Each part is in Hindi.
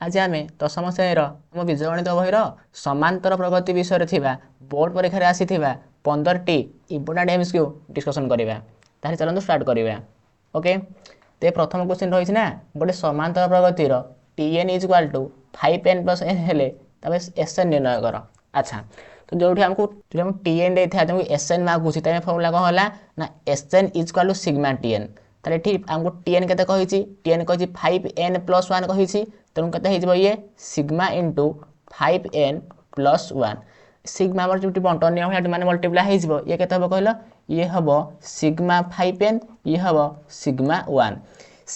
आज आम 10ମ ଶ୍ରେଣୀର ଆମ ବୀଜଗଣିତ ବହିର ସମାନ୍ତର ପ୍ରଗତି ବିଷୟରେ ଥିବା ବୋର୍ଡ ପରୀକ୍ଷାରେ ଆସିଥିବା 15ଟି ଇମ୍ପୋର୍ଟାଣ୍ଟ ଏମସିକ୍ୟୁ ଡିସ୍କସନ୍ କରିବା। ତାହେଲେ ଚାଲନ୍ତୁ ଷ୍ଟାର୍ଟ କରିବା। ଓକେ, ତ ପ୍ରଥମ କ୍ୱେଶ୍ଚିନ୍ ରହିଛି ନା, ଗୋଟେ ସମାନ୍ତର ପ୍ରଗତିର tn is equal to 5n plus n ହେଲେ ତାପରେ sn ନିର୍ଣ୍ଣୟ କର। ଆଚ୍ଛା, ତ ଯେଉଁଠି ଆମକୁ tn ଦେଇଥାଏ ତାଙ୍କୁ sn ମାଗୁଛି, ତାହେଲେ ଫର୍ମୁଲା କ'ଣ ହେଲା ନା sn is equal to Sigma tn। ତାହେଲେ ଏଠି ଆମକୁ tn କେତେ କହିଛି, tn କହିଛି 5n ପ୍ଲସ୍ 1 କହିଛି, ତେଣୁ କେତେ ହେଇଯିବ ଇଏ Sigma into 5n plus 1। Sigma ଆମର ଯେଉଁଠି ବଣ୍ଟନ ନିୟମ ସେଠି ମାନେ ମଲ୍ଟିପ୍ଲାଏ ହେଇଯିବ, ଇଏ କେତେ ହେବ କହିଲ, ଇଏ ହେବ ସିଗ୍ମା 5n, ଇଏ ହେବ ସିଗ୍ମା 1।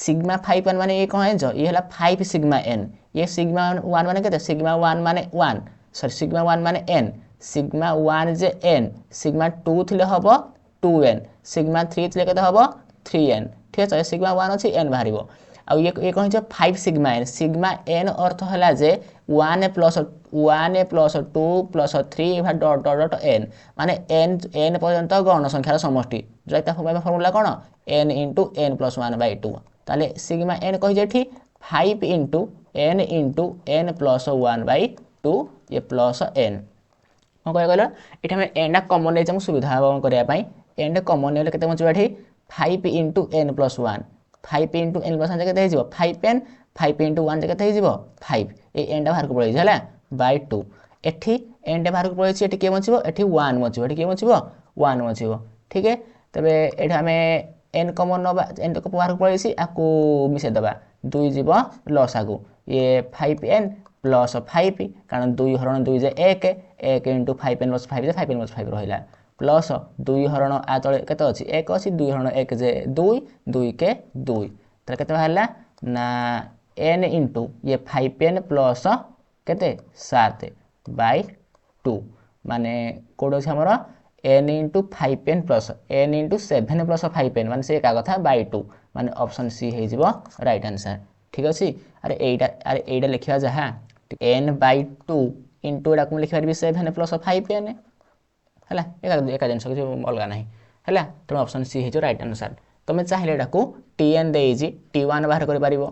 ସିଗ୍ମା 5n ମାନେ ଇଏ କ'ଣ ହେଇଛ, ଇଏ ହେଲା 5 ସିଗ୍ମା n, ଇଏ ସିଗ୍ମା 1 ମାନେ କେତେ, ସିଗ୍ମା 1 ମାନେ 1, ସରି ସିଗ୍ମା 1 ମାନେ n, ସିଗ୍ମା 1 ଯେ n, ସିଗ୍ମା 2 ଥିଲେ ହେବ 2n, ସିଗ୍ମା 3 ଥିଲେ କେତେ ହେବ 3n। ঠিক আছে, সিগমা 1 ଅଛି n ବାହାରିବ। ଆଉ ଇଏ କ'ଣ ହେଇଛି 5 ସିଗ୍ମା n। ସିଗ୍ମା n ଅର୍ଥ ହେଲା ଯେ 1 plus 2 plus 3 dot dot n, ମାନେ n ପର୍ଯ୍ୟନ୍ତ ଗୌଣ ସଂଖ୍ୟାର ସମଷ୍ଟି, ଯେଉଁଟା ତା ଫର୍ମୁଲା କ'ଣ n ଇଣ୍ଟୁ n ପ୍ଲସ୍ 1/2। ତାହେଲେ ସିଗ୍ମା n କହିଛି ଏଠି 5 ଇଣ୍ଟୁ n ପ୍ଲସ୍ 1/2 ଇଏ ପ୍ଲସ୍ n। କ'ଣ କହିବା କହିଲ, ଏଠି ଆମେ nଟା କମନ୍ ନେଇଛି, ଆମକୁ ସୁବିଧା ହେବ କରିବା ପାଇଁ। nଟା କମନ୍ ନେଲେ କେତେ ବଞ୍ଚିବ ଏଠି 5 into n plus 1, 5 into n plus 1 କେତେ ହେଇଯିବ 5n, 5 ଇଣ୍ଟୁ 1 କେତେ ହେଇଯିବ 5, এই nଟା ବାହାରକୁ ପଳେଇଛି ହେଲା /2। ଏଠି nଟା ବାହାରକୁ ପଳେଇଛି, ଏଠି କିଏ ବଞ୍ଚିବ, ଏଠି 1 ବଞ୍ଚିବ, ଏଠି କିଏ ବଞ୍ଚିବ 1 ବଞ୍ଚିବ। ଠିକ୍ ଅଛି, ତେବେ ଏଠି ଆମେ n କମନ୍ ନେବା, n ବାହାରକୁ ପଳେଇଛି, ଆକୁ ମିଶାଇ ଦେବା, 2 ଯିବ ଲସ୍ ଆଗକୁ, ଇଏ 5n ପ୍ଲସ୍ 5, କାରଣ 2 ହରଣ 2 ଯେ 1 ଇଣ୍ଟୁ 5n ପ୍ଲସ୍ 5 ଯେ 5n ପ୍ଲସ୍ 5 ରହିଲା, ପ୍ଲସ୍ 2 ହରଣ ଆ ତଳେ କେତେ ଅଛି 1 ଅଛି, 2 ହରଣ 1 ଯେ 2, 2 କେ 2, ତାହେଲେ କେତେ ବାହାରିଲା ନା n ଇଣ୍ଟୁ ଇଏ 5n ପ୍ଲସ୍ କେତେ 7/2, ମାନେ କେଉଁଠି ଅଛି ଆମର n into 5n plus n into 7 plus 5n, ମାନେ ସେ ଏକା କଥା /2, ମାନେ ଅପସନ୍ ସି ହେଇଯିବ ରାଇଟ୍ ଆନ୍ସର୍। ଠିକ୍ ଅଛି, ଆରେ ଏଇଟା ଲେଖିବା ଯାହା n/2 ଇଣ୍ଟୁ ଏଟାକୁ ମୁଁ ଲେଖିପାରିବି 7 ପ୍ଲସ୍ 5n ହେଲା, ଏକା ଜିନିଷ, କିଛି ଅଲଗା ନାହିଁ ହେଲା। ତେଣୁ ଅପସନ୍ ସି ହେଇଯିବ ରାଇଟ୍ ଆନ୍ସର୍। ତୁମେ ଚାହିଁଲେ ଏଟାକୁ tn ଦେଇଛି t1 ବାହାର କରିପାରିବ,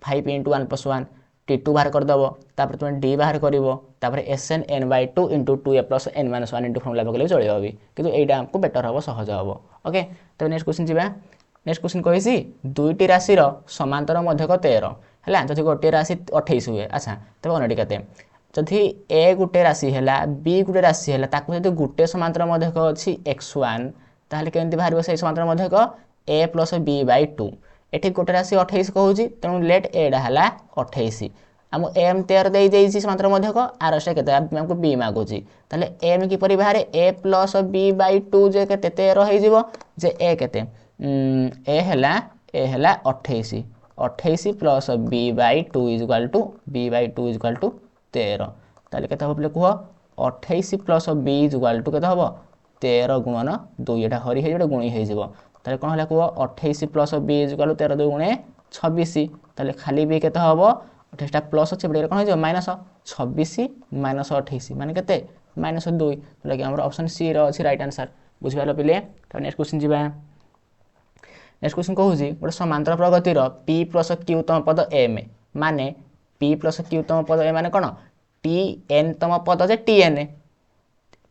5 ଇଣ୍ଟୁ 1 ପ୍ଲସ୍ 1, t2 ବାହାର କରିଦେବ, ତାପରେ ତୁମେ d ବାହାର କରିବ, ତାପରେ sn n/2 into 2a plus n - 1 into formula ପକେଇଲେ ଚଳିବ ବି, କିନ୍ତୁ ଏଇଟା ଆମକୁ ବେଟର୍ ହେବ, ସହଜ ହେବ। ଓକେ, ତେବେ ନେକ୍ସଟ କ୍ୱେଶ୍ଚିନ୍ ଯିବା। ନେକ୍ସଟ କ୍ୱେଶ୍ଚିନ୍ କହିଛି ଦୁଇଟି ରାଶିର ସମାନ୍ତର ମଧ୍ୟକ 13 ହେଲା, ଯଦି ଗୋଟିଏ ରାଶି 28 ହୁଏ। ଆଚ୍ଛା, ତେବେ ଅନ୍ୟଟି କେତେ, ଯଦି a ଗୋଟେ ରାଶି ହେଲା, b ଗୋଟେ ରାଶି ହେଲା, ତାକୁ ଯଦି ଗୋଟେ ସମାନ୍ତର ମଧ୍ୟକ ଅଛି x1, ତାହେଲେ କେମିତି ବାହାରିବ ସେଇ ସମାନ୍ତର ମଧ୍ୟକ a ପ୍ଲସ୍ b/2। ଏଠି ଗୋଟେ ରାଶି 28 କହୁଛି, ତେଣୁ ଲେଟ୍ ଏଟା ହେଲା 28, ଆମକୁ m 13 ଦେଇଯାଇଛି ସମାନ୍ତର ମଧ୍ୟକ, ଆର ସେ କେତେ ଆମକୁ b ମାଗୁଛି, ତାହେଲେ m କିପରି ବାହାରେ a ପ୍ଲସ୍ b/2 ଯେ କେତେ 13 ହେଇଯିବ, ଯେ a କେତେ a ହେଲା 28 plus b/2 is equal to 13। ତାହେଲେ କେତେ ହେବ ପିଲେ କୁହ, 28 plus b is equal to କେତେ ହେବ 13 ଗୁଣନ 2, ଏଇଟା ହରି ହେଇଯିବ, ଏଇଟା ଗୁଣି ହେଇଯିବ। ତାହେଲେ କ'ଣ ହେଲା କୁହ, 28 plus b is equal to 13 2 ଗୁଣେ 26, ତାହେଲେ ଖାଲି b କେତେ ହେବ, 28ଟା ପ୍ଲସ୍ ଅଛି, ଏଇଟା କ'ଣ ହେଇଯିବ ମାଇନସ୍ 26 ମାଇନସ୍ 28, ମାନେ କେତେ -2, ଯେଉଁଟାକି ଆମର ଅପସନ୍ ସି ର ଅଛି ରାଇଟ୍ ଆନ୍ସର୍। ବୁଝିପାରିଲ ପିଲେ। ତାପରେ ନେକ୍ସଟ କ୍ୱେଶ୍ଚିନ୍ ଯିବା। ନେକ୍ସଟ କ୍ୱେଶ୍ଚିନ୍ କହୁଛି ଗୋଟେ ସମାନ୍ତର ପ୍ରଗତିର p ପ୍ଲସ୍ q ତମ ପଦ m, ମାନେ p ପ୍ଲସ୍ q ତମ ପଦ m ମାନେ କ'ଣ, tn ତମ ପଦ ଯେ tn,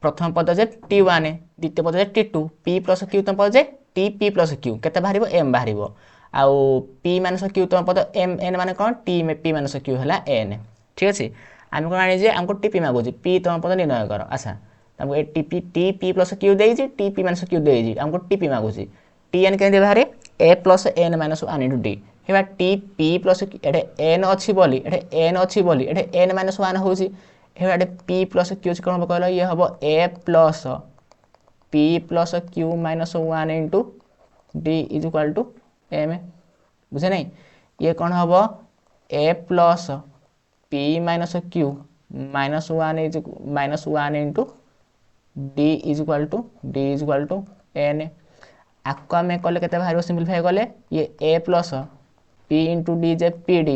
ପ୍ରଥମ ପଦ ଯେ t1, ଦ୍ୱିତୀୟ ପଦ ଯେ t2, p ପ୍ଲସ୍ q ତମ ପଦ ଯେ tp ପ୍ଲସ୍ q, କେତେ ବାହାରିବ m ବାହାରିବ। ଆଉ p ମାଇନସ୍ q ତମ ପଦ mn ମାନେ କ'ଣ, p ମାଇନସ୍ q ହେଲା n। ଠିକ୍ ଅଛି, ଆମେ କ'ଣ ଆଣିଛେ, ଆମକୁ tp ମାଗୁଛି, p ତମ ପଦ ନିର୍ଣ୍ଣୟ କର। ଆଚ୍ଛା, ଆମକୁ ଏ tp ପ୍ଲସ୍ q ଦେଇଛି, tp ମାଇନସ୍ q ଦେଇଛି, ଆମକୁ tp ମାଗୁଛି। tn କେମିତି ବାହାରେ, a plus n minus 1 into d, ହେବା tp ପ୍ଲସ୍ ଏଠି n ଅଛି ବୋଲି, ଏଠି n ମାଇନସ୍ 1 ହେଉଛି, ହେବା ଏଠି p ପ୍ଲସ୍ q ଅଛି, କ'ଣ ହେବ କହିଲ, ଇଏ ହେବ a plus p plus q minus 1 into d is equal to m। ବୁଝେ ନାହିଁ, ଇଏ କ'ଣ ହେବ a plus p minus q minus 1 into d is equal to n। ଆକୁ ଆମେ କଲେ କେତେ ବାହାରିବ, ସିମ୍ପ୍ଲିଫାଏ କଲେ ଇଏ a plus p into d ଯେ pd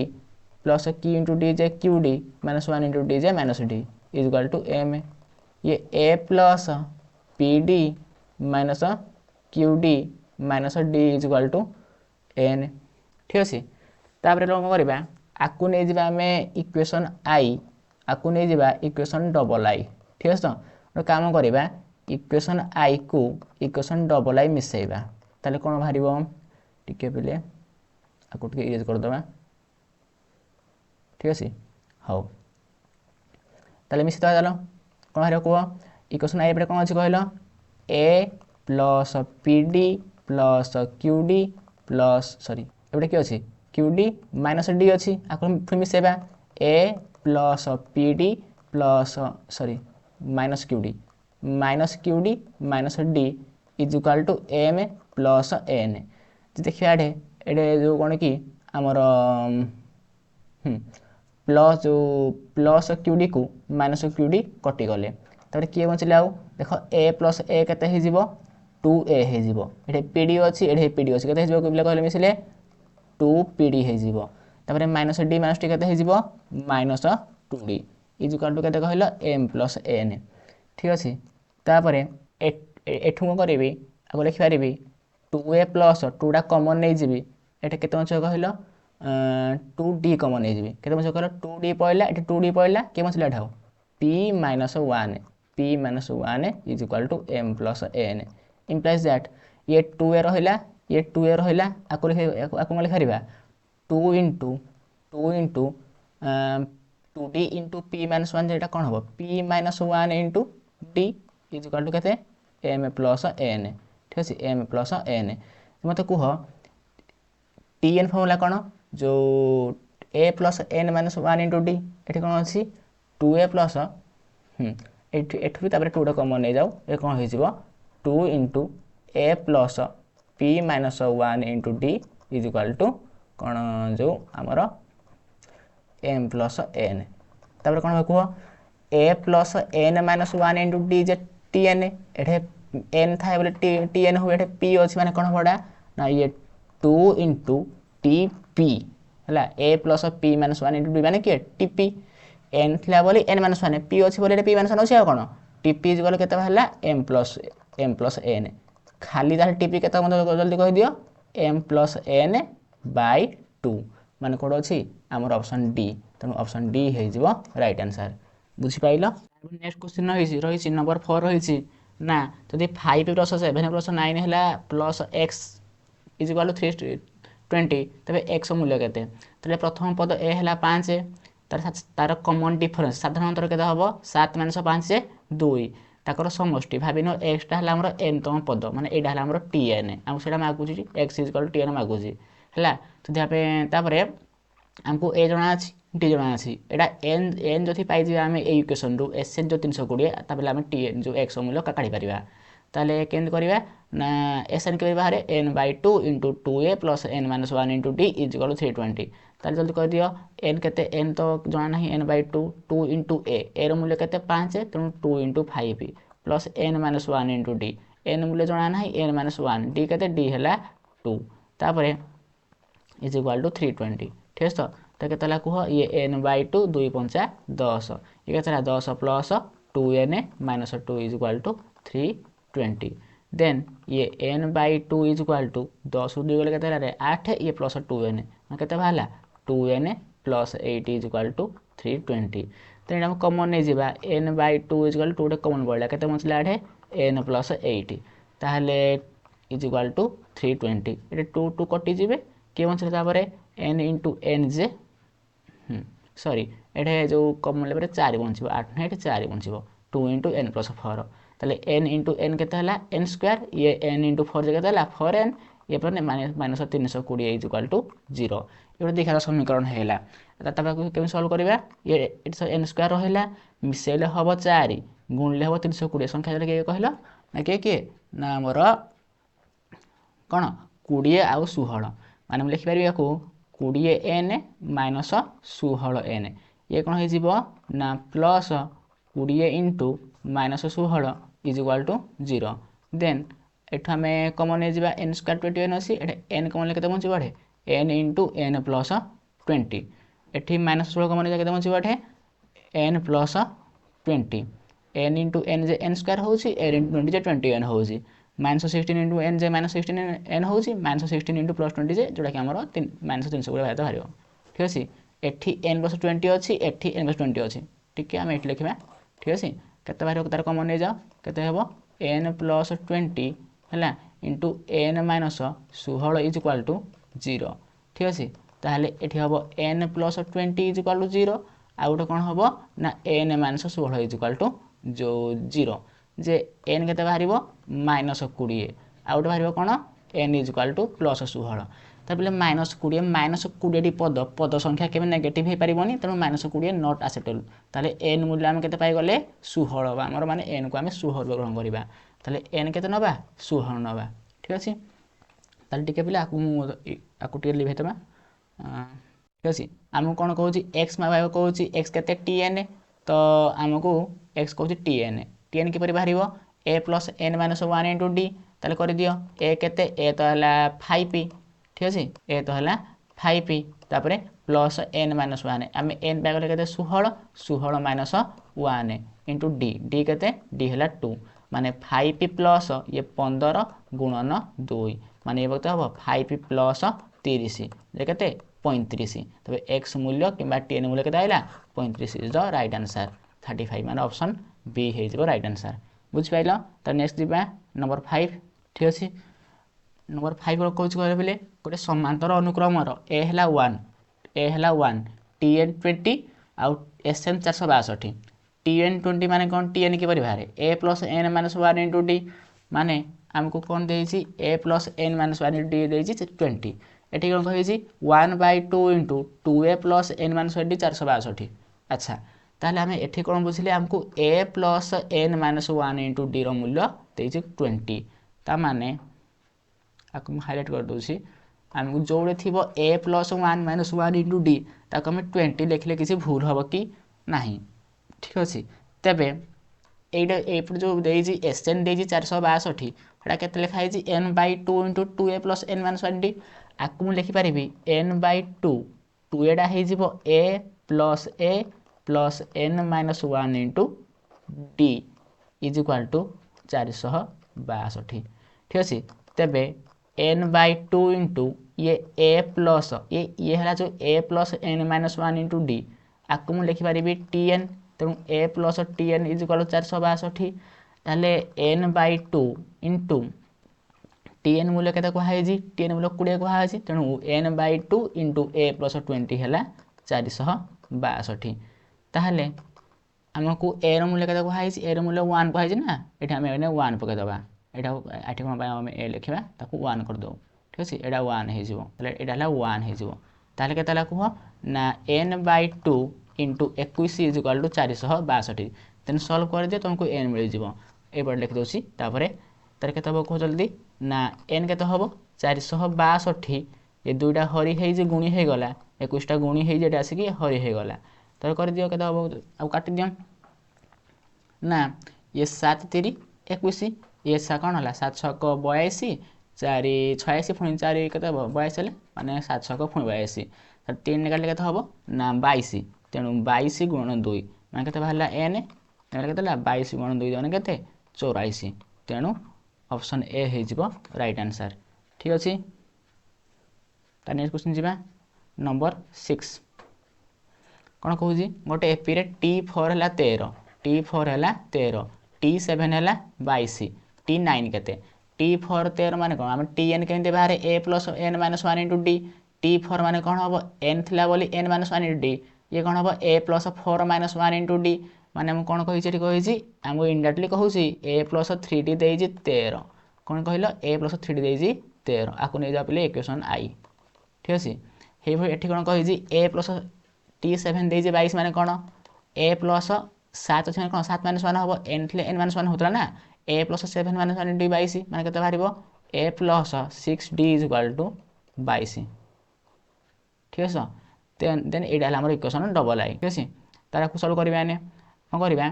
plus q into d ଯେ qd ମାଇନସ୍ 1 ଇଣ୍ଟୁ d ଯେ minus d is equal to m। ଇଏ a plus pd minus qd minus d is equal to n। ଠିକ୍ ଅଛି, ତାପରେ କ'ଣ କରିବା, आकु नहीं जिबा हमें इक्वेशन आई आकु नहीं जिबा इक्वेशन डबल आई ठीक है तो काम करबा इक्वेशन आई को इक्वेशन डबल आई मिसेबा ताले कोन भारिबो टिके पले आकु टिके इरेज कर दबा ठीक अछि हाउ ताले मिसे दबा चलो कोन भारिबो को इक्वेशन आई परे कोन अछि कहलो A plus PD plus QD plus sorry एबे की अछि क्यूडी माइनस डी अछि आकु फिर मिसेबा A plus PD plus sorry minus QD minus D is equal to M plus N देखिए एडे जो कौन कि आमर प्लस जो प्लस क्यूडी को माइनस क्यूडी कटिगले तापर किए बचिले आउ देख ए प्लस ए केते हे जिवो 2a हे जिवो एठे पीडी अछि एठे पीडी अछि केते हे जिवो किबले कहले मिसिले 2 पीडी हे जिवो तापर माइनस डी माइनस टी केते हे जिवो minus 2d is equal to केते कहलो m प्लस n ठीक अछि तापर एठु करबी आगो लिखि पारिबी 2a प्लस 2 टा कॉमन नै जिबी एठे केते बच कहलो 2d कॉमन नै जिबी केते बच कहलो 2d पइला एठे 2d पइला के बचला ठाउ p minus 1 is equal to m plus n implies that ये 2a रहिला ये 2a रहिला आकु लिखि Paribas 2 into 2d into p minus 1 जेटा कोन हबो p minus 1 into d is equal to केते m plus n ठीक अछि m plus n मते कुह tn फॉर्मूला कोन जो a plus n minus 1 into d एठी कोन अछि 2a plus एठु तापर 2 टा कॉमन नै जाऊ ए कोन होई जिवो 2 into a plus p minus 1 into d is equal to कोन जो हमर m plus n तापर कोन कुह a plus n minus 1 into d J tn एठे n थाय बोले tn हो एठे p अछि माने कोन होडा ना ये 2 into tp हला a plus p minus 1 into d माने के tp n थिला बोली n minus 1 p अछि बोले p minus 1 अछि कोन tp इज बोले केते हला m plus n खाली दा tp केते मन जल्दी कहि दियो m plus n by 2 माने कोड अछि हमर ऑप्शन डी तनो ऑप्शन डी हे जिवो राइट आंसर बुझि पाइलो नेक्स्ट क्वेश्चन रही नंबर 4 रही ना जदि 5 प्लस 7 प्लस 9 हला plus x is equal to 320 तबे x मूल्य केते तले प्रथम पद a हला 5 तार कॉमन डिफरेंस साधारण अंतर केते हबो 7 - 5 से 2 ताकर समष्टि भाबिनो x टा हला हमर n तम पद माने एडा हला हमर tn हम सेडा मागुची x is equal to tn मागुची हला तो ध्यापे तापरे हमको a जणा अछि d जणा अछि एडा n जथि पाइ जे हम ए इक्वेशन रु sn जो 320 तापले हम tn जो x मूल्य का काढी परिबा ताले केन करिबा ना sn के बाहर n by 2 into 2a plus n minus 1 into d is equal to 320 ताले जल्दी कर दियो n केते n तो जाना नहीं n by 2 2 into a रो मूल्य केते 5 है तो 2 into 5 plus n minus 1 into d n मूल्य जाना नहीं n minus 1 d केते d हला 2 तापरे is equal to 320 ठीक है तो केते ला कुह ये n by 2 2 5 10 ये केते ला 10 plus 2n minus 2 is equal to 320 then ये n by 2 is equal to 10 2 गले केते रे 8 ये प्लस 2n केते भाला 2n plus 8 is equal to 320 तो एटा हम कॉमन नै जिबा n by 2 is equal to 2 common पड़ला केते बचला एठे n plus 8 ताहले is equal to 320 एटे 2 2 कटि जिबे के बचला तापरे n into n जे सॉरी एठे जो कॉमन लेबरे 4 बंचिबो 8 नै एठे 4 बंचिबो 2 into n plus 4 ताले n into n केते हला n स्क्वायर ये n into 4 जे केते हला 4n ये पर माइनस 320 इज इक्वल टू 0 एटा देखा समीकरण हैला तबा को केम सॉल्व करबा ये n स्क्वायर रहला मिसेले हबो 4 गुणले हबो 320 संख्या जले के कहला ना के ना हमर कोन 20 आ 16 माने हम लिखि परिबा को 20n माइनस 16n ये कोन हे जिवो ना plus 20 into minus 16 is equal to 0 then एठा में कॉमन हे जिबा n स्क्वायर 21 अछि एठे n कॉमन ले केते बंची बाढे n into n plus 20 एठी माइनस 16 कॉमन ले केते बंची बाढे n plus 20 n into n जे n स्क्वायर होउची n into 20 जे 21 होउची माइनस 16 into n जे माइनस 16 n होउची माइनस 16 into plus 20 जे जोडा कि हमरो माइनस 300 गुडा भाय तो हारियो ठीक अछि एठी n + 20 अच्छी एठी n + 20 अच्छी ठीक है आम ये लिखा ठीक अच्छे केते बाहर तार कमन नहीं जाओ केते हेबो n + 20 है into n - 16 is equal to 0 ठीक अच्छे ताहले एठी हेबो n + 20 इज इक्वाल टू 0 आ गोटे कौन हम ना n - 16 इज इक्वाल टू जो 0 जे n केते बाहर -20 आ गोटे बाहर कौन n इज इक्वाल टू +16 तापर -20 टी पद पद संख्या केवे नेगेटिव हो पारिबनी तेणु -20 नॉट एक्सेप्टेबल ताले n मूल्य आम केते पाई गले 16 आमर माने n को आम 16 ग्रहण करबा ताले n केते नबा 16 नबा ठीक अछि ताले टिके पिला आकु टिके लिखेतबा ठीक अछि आम कोन कहूची x माबाय कहूची x केते tn तो आमको x कहूची tn किपरि बाहरिबो a + n - 1 * d ताले कर दियो a केते a तो हला 5p ठीक अछि a तो हला 5p तापरे प्लस n - 1 आमे n बागले केते 16 16 - 1 इंटू d d केते d हला 2 माने 5p प्लस ये 15 गुणन 2 माने ये वक्त हबो 5p प्लस 30 जे केते 35 तबे x मूल्य किबा tn मूल्य केते आइला 35 इज द राइट आंसर 35 माने ऑप्शन बी हे जबो राइट आंसर बुझ पाइलो त नेक्स्ट दिबा नंबर 5 ठीक अछि नंबर 5 को कोच करे बेले गोटे समांतर अनुक्रम ए हला 1 tn 20 आउ sn 462 tn 20 माने कोन tn के परि बाहर a + n - 1 * d माने हमको कोन देछि a + n - 1 d देछि 20 एठी कोन कहिछि 1/2 * 2a + n - 1 d 462 अच्छा ताले हमें एठी कोन बुझिले हमको a + n - 1 * d रो मूल्य देछि 20 ता माने आकु हाइलाइट कर दोछि हमको जोड़े थिबो a + 1 - 1 * d ताको हम 20 लिखले किसी भूल हबो कि नाही ठीक अछि तबे एइडा एपड जो देछि sn देछि 462 एटा केते लिखा हैछि n/2 * 2a + n - 1 d आकु मु लिखि परिबी n/2 2 एडा हे जिवो a + n - 1 * d is equal to 462 ठीक अछि तबे n/2 इंटू ये a प्लस ये हला जो a + n - 1 * d आकु मु लिखि परिबी tn तेणु a + tn is equal to 462 ताले n/2 इंटू tn मूल्य केते को हाइजी tn मूल्य 20 को हाइजी तेणु n/2 इंटू a + 20 हला 462 ताहले हमको a रो मूल्य केते को हाइजी a रो मूल्य 1 को हाइजी ना एटा हम एने 1 पके दबा एटा आठी कोन हम a लिखबा ताकू 1 कर दो ठीक अछि एटा 1 हे जिवो ताले एटा हला 1 हे जिवो ताले केते ला को ना n/2 into 21 is equal to 462 then solve कर दे तुमको n मिल जिवो ए पर लिख दोसी तापरे तार केते हबो को जल्दी ना n केते हबो 462 ये दुईटा हरि हे जे गुणी हे गला 21 टा गुणी हे जेटा आसी कि हरि हे गला तार कर दियो केते हबो आ काटि दियो ना ये 7 3 21 ये सा कोन हला 7 6 को 82 4 86 पुनी 4 केते 22 हेले माने 7 6 को पुनी 82 त 3 निकाले केते हबो ना 22 तेणु 22 गुणन 2 माने केते बाहला n नेले केते ला 22 गुणन 2 जने केते 84 तेणु ऑप्शन ए हे जिवो राइट आंसर ठीक अछि त नेक्स्ट क्वेश्चन जिबा नंबर 6 कोन कहूजी गोटे एपी रे t4 हला 13 t4 हला 13 t7 हला 22 t9 केते t4 13 माने कोन हम tn केते बाहर a + n - 1 * d t4 माने कोन हबो n थिला बोली n - 1 * d ये कोन हबो a + 4 - 1 * d माने हम कोन कहि छेटी कहिछि हम इनडायरेक्टली कहूछि a + 3d देइछि 13 कोन कहिलो a + 3d देइछि 13 आकु नै जा पले इक्वेशन i ठीक अछि हे भई एठी कोन कहिछि a + t7 देइछि 22 माने कोन a + 7 अछि माने कोन 7 - 1 हबो n थिले n - 1 होतला ना a + 7 - 1 * d 22 माने केते बाहरिबो a + 6d = 22 ठीक अछि देन एडा हला हमर इक्वेशन डबल i ठीक अछि तारा को सॉल्व करबा ने कोन करबा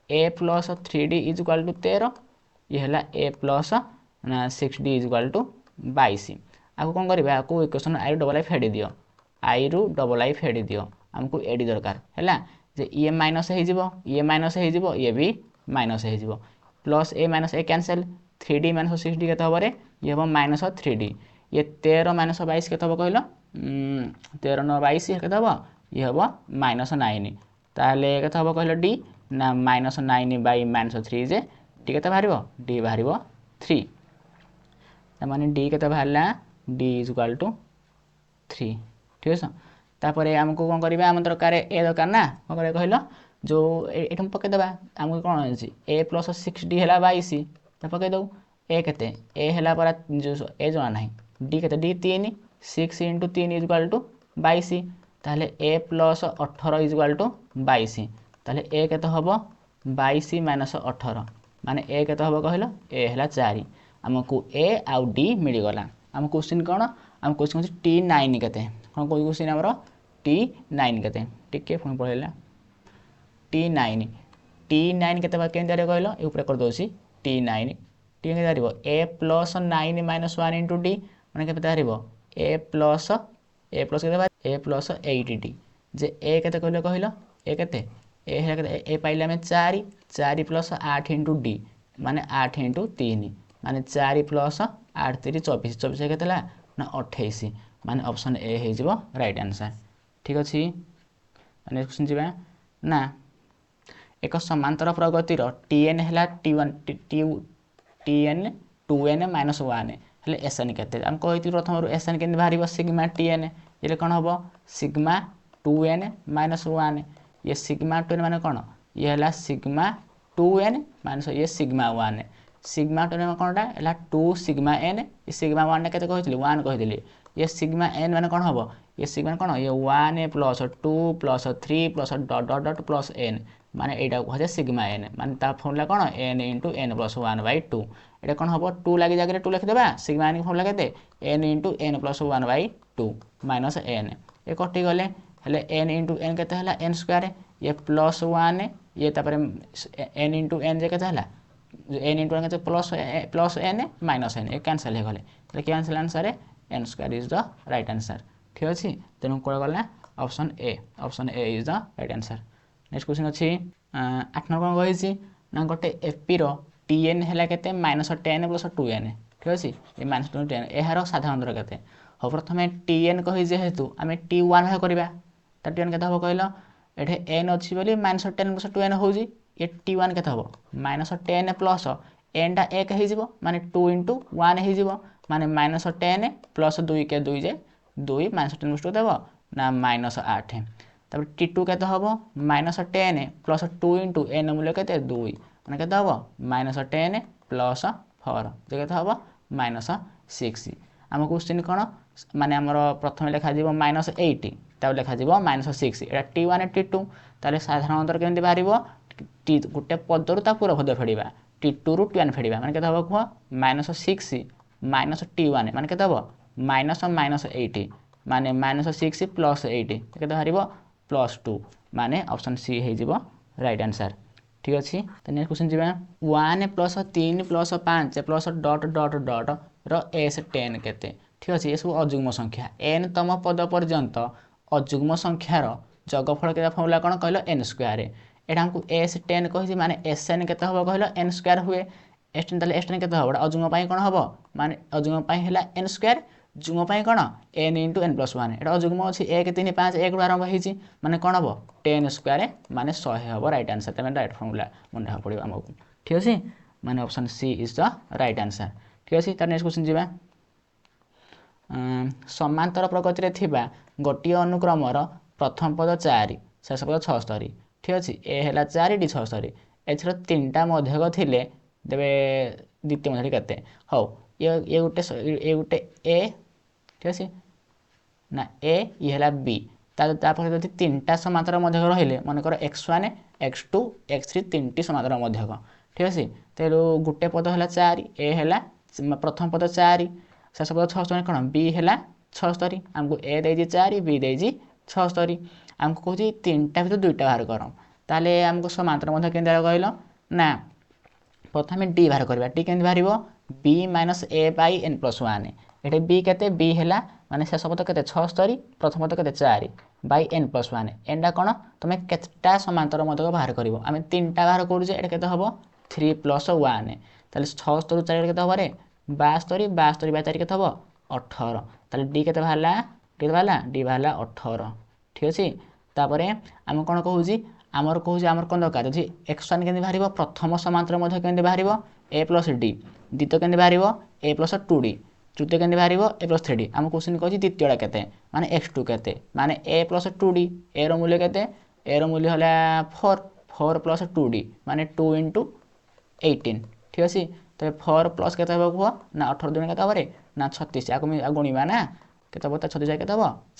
a + 3d = 13 ये हला a + 6d = 22 आको कोन करबा आको इक्वेशन i डबल i फेडी दियो i रु डबल i फेडी दियो हमको एडी दरकार हला जे ये माइनस हे जिवो ये भी माइनस हे जिवो plus a - a cancel 3d - 6d केते हबो रे ये हबो -3d ये 13 - 22 केते हबो कहलो 13 9 22 କେତେ ହେବ ଇଏ ହେବ -9 ତାହେଲେ କେତେ ହେବ କହିଲ ଡି ନା -9 ବାଇ -3 ଯେ ଡି କେତେ ବାହାରିବ ଡି ବାହାରିବ 3 ତାମାନେ ଡି କେତେ ବାହାରିଲା ଡି ଇଜ୍ ଇକ୍ୱାଲ୍ ଟୁ 3 ଠିକ୍ ଅଛି ତାପରେ ଆମକୁ କ'ଣ କରିବା ଆମ ଦରକାର ଏ ଦରକାର ନା କ'ଣ କରିବା କହିଲ ଯେଉଁ ଏଠି ମୁଁ ପକାଇଦେବା ଆମକୁ କ'ଣ ଅଛି ଏ ପ୍ଲସ୍ 6d ହେଲା 22 ତ ପକାଇଦେବୁ ଏ କେତେ ଏ ହେଲା ପରା ଯେଉଁ ଏ ଜଣା ନାହିଁ ଡି କେତେ ଡି 3 6 × 3 ଇଜ୍ ଇକ୍ୱାଲ୍ ଟୁ 22 ତାହେଲେ ଏ ପ୍ଲସ୍ 18 ଇଜ୍ ଇକ୍ୱାଲ୍ ଟୁ 22 ତାହେଲେ ଏ କେତେ ହେବ 22 - 18 ମାନେ ଏ କେତେ ହେବ କହିଲ ଏ ହେଲା 4 ଆମକୁ ଏ ଆଉ ଡି ମିଳିଗଲା ଆମ କ୍ୱେଶ୍ଚିନ୍ କ'ଣ ଆମ କ୍ୱେଶ୍ଚିନ୍ ହେଉଛି T9 କେତେ କ'ଣ କ୍ୱେଶ୍ଚିନ୍ ଆମର T9 କେତେ ଟିକେ ପୁଣି ପଳେଇଲା T9 କେତେ କେମିତି ବାହାରିବ କହିଲ ଏ ଉପରେ କରିଦେଉଛି T9 କେମିତି ବାହାରିବ ଏ ପ୍ଲସ୍ 9 - 1 × ଡି ମାନେ କେତେ ବାହାରିବ ଏ ପ୍ଲସ୍ କେତେ ଏ ପ୍ଲସ୍ 8d ଯେ ଏ କେତେ କହିଲ କହିଲ ଏ କେତେ ଏ ହେଲା କେତେ ଏ ପାଇଲେ ଆମେ 4 4 ପ୍ଲସ୍ 8 × ଡି ମାନେ 8 × 3 ମାନେ 4 ପ୍ଲସ୍ 8 3 24 24 କେତେ ହେଲା ନା 28 ମାନେ ଅପସନ୍ ଏ ହେଇଯିବ ରାଇଟ୍ ଆନ୍ସର୍ ଠିକ୍ ଅଛି ନେକ୍ସଟ କ୍ୱେଶ୍ଚିନ୍ ଯିବା ନା ଏକ ସମାନ୍ତର ପ୍ରଗତିର Tn ହେଲା T1 Tn 2n - 1 ହେଲେ Sn କେତେ ଆମେ କହିଥିଲି ପ୍ରଥମରୁ Sn କେମିତି ବାହାରିବ ସିଗ୍ମା Tn ଏରେ କ'ଣ ହେବ ସିଗ୍ମା 2n - 1 ଇଏ ସିଗ୍ମା 2n ମାନେ କ'ଣ ଇଏ ହେଲା ସିଗ୍ମା 2n - ଇଏ ସିଗ୍ମା 1 सिग्मा 2 कौनटा है 2 सिग्मा n ये सिग्मा 1 केते कहथिली 1 कहथिली ये सिग्मा n माने कोन हबो ये सिग्मा कोन ये 1 plus 2 plus 3 plus dot dot dot plus n माने एटा कहजे सिग्मा n माने ता फॉर्मूला कोन n * n + 1/2 एटा कोन हबो 2 लागि जागरे 2 लिख देबा सिग्मा n फॉर्मूला केते n * n + 1/2 माइनस n ए कटि गले हेले n * n केते हला n² ये प्लस 1 ये तापर n * n जे केते हला n * n plus n minus n ये कैंसिल हो गले तो कैंसिल आंसर है n² is the right answer ठीक अछि तेनु कोन गला option A is the right answer next question अछि 8 नंबर कोन कहिछि ना गोटे एपी रो tn हला केते -10 + 2n ठीक अछि ये -10 एहारो साधारण दर केते हो प्रथमे tn कहि जे हेतु आमे t1 भाग करबा त tn केते हो कहलो एठे n अछि बोली -10 + 2n होउजी ये t1 केते हो -10 प्लस n टा 1 हे जिवो माने 2 * 1 हे जिवो माने -10 प्लस 2 के 2 जे 2 -10 + 2 देबो ना -8 तब t2 केते होबो -10 प्लस 2 * n मूल्य केते 2 माने केते होबो -10 प्लस 4 जे केते होबो -6 हम क्वेश्चन कोन माने हमर प्रथम लेखा जिवो -80 तब लेखा जिवो -6 एटा t1 t2 ताले साधारण अंतर केमति बारिबो टी गुटे पदरु ता पूरा पद फेडिबा t2 रु t1 फेडिबा माने केते होबो को -6 -t1 माने केते होबो -80 माने -6 + 80 केते हारिबो +2 माने ऑप्शन सी हे जिवो राइट आंसर ठीक अछि त नेक्स्ट क्वेश्चन जिबा 1 + 3 + 5 + dot dot dot row s10 केते ठीक अछि ये सब अजुग्म संख्या n तम पद पर्यंत अजुग्म संख्या रो जगफल केते फॉर्मूला कोन कहलो n² एटा हमको s10 कहि माने sn केते होबो कहलो n² हुए s10 तले s10 केते होबो अजुग्म पई कोन होबो माने अजुग्म पई हैला n² जुग्म पई कोन n * n + 1 एटा अजुग्म अछि 1 3 5 1 रु आरंभ हिची माने कोन होबो 10² माने 100 होबो राइट आंसर तमे राइट फॉर्मूला मन रहा पड़िबो हमको ठीक अछि माने option C is the right answer ठीक अछि त नेक्स्ट क्वेश्चन जिबा समांतर प्रगति रे थिबा गोटी अनुक्रमर प्रथम पद 4 शेष पद 76 ठीक अछि ए हैला 4 डी 76 एथरो तीनटा मध्यक थिले देबे द्वितीय मध्यक केते हो ये गुटे ए ठीक अछि ना ए ये हैला बी ता पर जति तीनटा समांतर मध्यक रहिले मन कर x1 x2 x3 तीनटी समांतर मध्यक ठीक अछि तेरो गुटे पद हैला 4 ए हैला प्रथम पद 4 शेष पद 76 कोन बी हैला 76 हमको ए देजी 4 बी देजी 76 हमको कहूची तीनटा भीतर दुईटा बाहर करम ताले हमको समांतर मध्य केंद्र कहलो ना प्रथमे डी बाहर करबा डी केंद्र बाहरिबो b - a/n + 1 एटे b केते b हैला माने शेष पद केते 76 प्रथम पद केते 4 / n + 1 n डा कोन तमे केतटा समांतर मध्य बाहर करबो आमे तीनटा बाहर करू जे एटा केते हबो 3 + 1 ताले 76 रु 4 केते हबो रे 72 / 4 केते हबो 18 ताले डी केते बाहरला डी बाहला डी बाहला 18 ठीक अच्छे तापर आम कौन कहूँ आमर कहूँ आमर कौन दरकार जी x1 केमती बाहर प्रथम समांतर केमती बाहर ए प्लस डी द्वितीय केमती बाहर ए प्लस 2d तृतीय केमती बाहर ए प्लस 3d आम क्वेश्चन कहूँ द्वितीयटा के माने x2 के माने ए प्लस 2d ए रूल्य के ए रूल्य है 4 प्लस 2d माने 2 इंटू 18 ठीक अच्छे तो 4 प्लस के कह ना 18 दुण के ना 36 या गुणवा ना के 36 के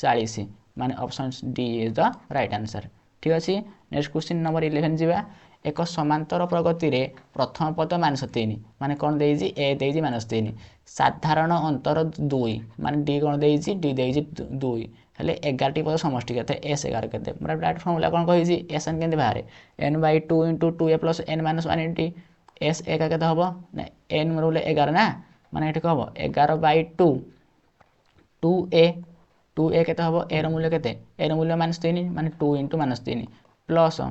40 माने option D is the right answer ठीक अच्छे नेक्स्ट क्वेश्चन नंबर 11 जावा एक समांतर प्रगति रे प्रथम पद -3 माने कौन देजी ए देजी -3 साधारण अंतर 2 माने डी कौन देजी डी देजी 2 हेले 11 टी पद समष्टि केते एस 11 केते मतलब डायरेक्ट फार्मूला कौन कहिजी एस एन केते बाहर n/2 * 2a + n - 1 * S A का केते हबो ना n रूल 11 ना माने एठी कहबो 11/2 2a केते हबो ए रो मूल्य केते ए रो मूल्य -3 माने 2 * -3 प्लस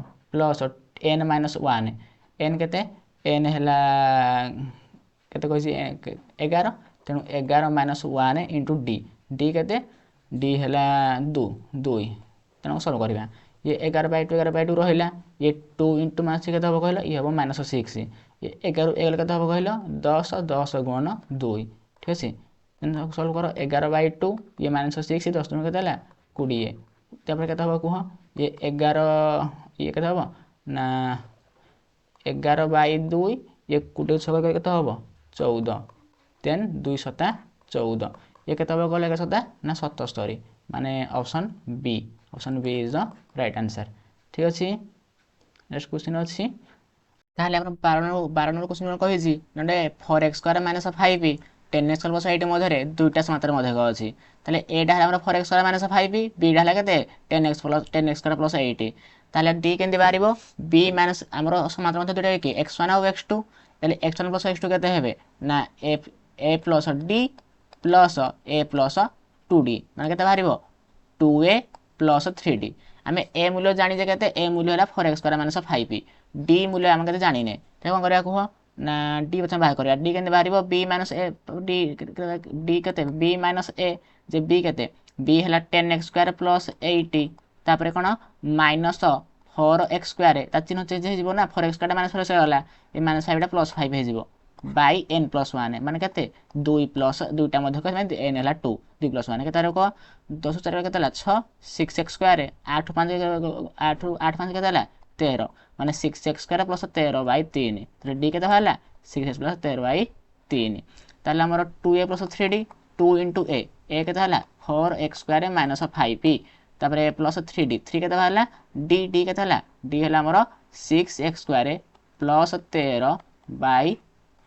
n - 1 n केते n हला केते कहसी 11 तेणु 11 - 1 * d केते d हला 2 तेणु सॉल्व करबा ये 11/2 रहिला ये 2 * -6 केते हबो कहलो ये हबो -6 ये 11 केते हबो कहलो 10 गुणन 2 ठीक अछि सॉल्व करो 11/2 ये -6 10 दुण केते हला 20 तापर केते हबो कुह ये 11 ये केते हबो ना 11/2 ये 20 छक केते हबो 14 देन 2 7 14 ये केते हबो कहलो 1 7 ना 77 माने option B is the right answer ठीक अछि नेक्स्ट क्वेश्चन अछि ताहले हम 12 नंबर क्वेश्चन कहि छी नडे 4x² - 5 10x² + 8 मधरे दुईटा समांतर मध्यक अछि ताहले एटा हमरा 4x² - 5 b ढाला केते 10x² + 8 ताहले d केंदी बारिबो b माइनस हमरो समांतर मध्य दुईटा के x1 और x2 ताहले x1 + x2 केते हेबे ना a + d + a + 2d माने केते बारिबो 2a + 3d आमे a मूल्य जानि जे केते a मूल्य हला 4x² - 5 d मूल्य हम केते जानि ने ते कोन करिया कुह ना d बचन बाहर करिया d Kende बाहरिबो b - a d केते b - a जे b केते b हला 10x² + 8 तापर कोन -4x² ता चिन्ह चेंज हे जिवो ना 4x² - 4 होला ए -5 टा +5 हे जिवो बाय n + 1 माने केते 2 प्लस दुईटा मध्य को n हला 2 2 + 1 केते रको 10 4 केते हला 6 6x² 8 5 8 5 केते हला 13 माने 6x² + 13/3 तो d केते हला 6x + 13/3 ताले हमर 2a + 3d 2 * a केते हला 4x² - 5 तापर a + 3d 3 केते हला d केते हला d हला हमर 6x² +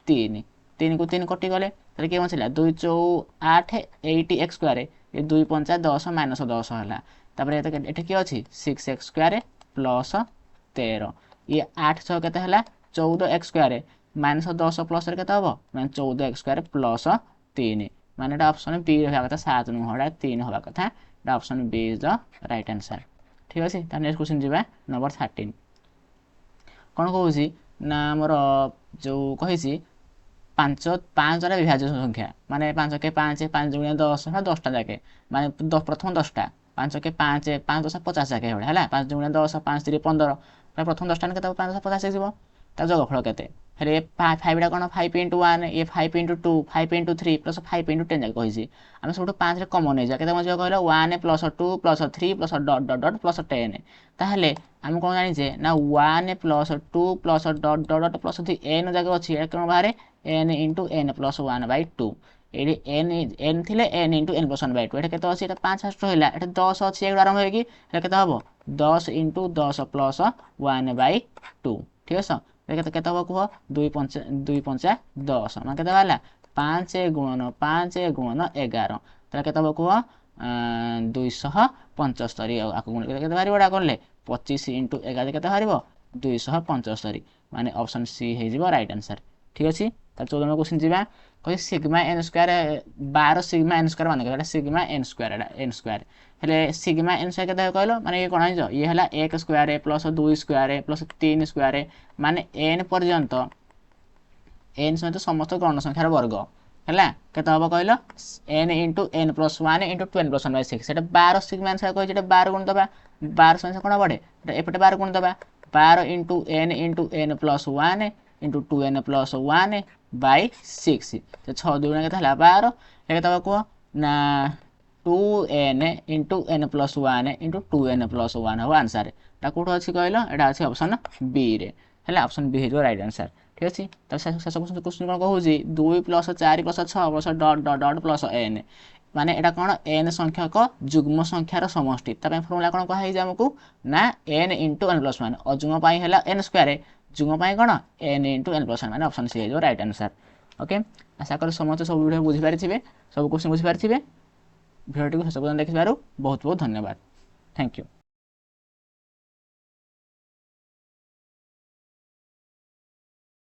13/3 3 को 3 कटि गले ताले के बचला 2 4 8 8x² ये 2 5 10 - 10 हला तापर एटे के अछि 6x² + 13 ये 8 6 केते हला 14x² -10 प्लस रे केते हबो माने 14x² + 3 माने एटा ऑप्शन बी रहबा कथा 7 नु होडा 3 होबा कथा एटा option B is the right answer ठीक अछि त नेक्स्ट क्वेश्चन जिबा नंबर 13 कोन कहूसी ना हमर जो कहिसी 5 द्वारा विभाज्य संख्या माने 5 के 5 5 गुणिया 10 है 10 टा जाके माने प्रथम 10 टा 5 के 5 5 10 50 जाके होला 5 गुणिया 10 5 3 15 प्रथम 10 टा के 5 50 जिवो ता जोगफल केते हेले 5 टा कोन 5 * 1 ये 5 * 2 5 * 3 + 5 * 10 जाके कहिसी हम सब 5 रे कॉमन हे जा केते मजो कहलो 1 + 2 + 3 + डॉट डॉट डॉट + 10 ताहले हम कोन जानि जे ना 1 + 2 + डॉट डॉट डॉट + 3 n जाके अछि ए कोन बाहरे n * n + 1/2 एडी n थिले n * n + 1/2 एटा केते अछि एटा 5 फास्ट होइला एटा 10 अछि एक आरंभ होई कि एटा केते हबो 10 * 10 + 1/2 ठीक अछि केते केते हबो कुह 2 5 10 माने केते वाला 5 * 5 * 11 त केते हबो कुह 275 आको गुण केते बारी बडा करले 25 * 11 केते हारिबो 275 माने ऑप्शन सी हे जिवो राइट आंसर ठीक अछि त 14 नंबर क्वेश्चन जिबा कहि sigma n square 12 sigma n square माने केटा सिग्मा n स्क्वायर एटा n स्क्वायर हेले सिग्मा n स्क्वायर केते कहलो माने ये कोन आइजो ये हला 1 स्क्वायर + 2 स्क्वायर + 3 स्क्वायर माने n पर्यंत n सहित समस्त गण संख्यार वर्ग है के कहल n into n plus one into 2n+1/6 से 12 सिग्मा आंसर कही 12 गुण दबा 12 संख्या कौन बढ़े एपटे 12 गुण दबा 12 into n plus one into 2n+1/6 तो 6 दुगुण के 12 ये कह ना 2n into n+1 into 2n+1 हम आंसर एटा कौट अच्छी कहल यहाँ अच्छी ऑप्शन बी रे है ऑप्शन बी हो राइट आंसर ठीक अच्छे तो शेष क्वेश्चन कौन कहूँ 2 + 4 + 6 + डट डट डट प्लस एन माने एटा कौन एन संख्यक जुग्म संख्यार समष्टि फर्मुला कौन कहुई आमको ना एन इंटू n+1 अजुग्म है एन स्क्वायर जुग्म कौन एन इंटू n+1 माने ऑप्शन सी हो राइट आंसर ओके आशा करी समस्त सब वीडियो बुझीपारे सब क्वेश्चन बुझीपारे भिडियो शेष पर्यटन देखिबार बहुत बहुत धन्यवाद थैंक यू।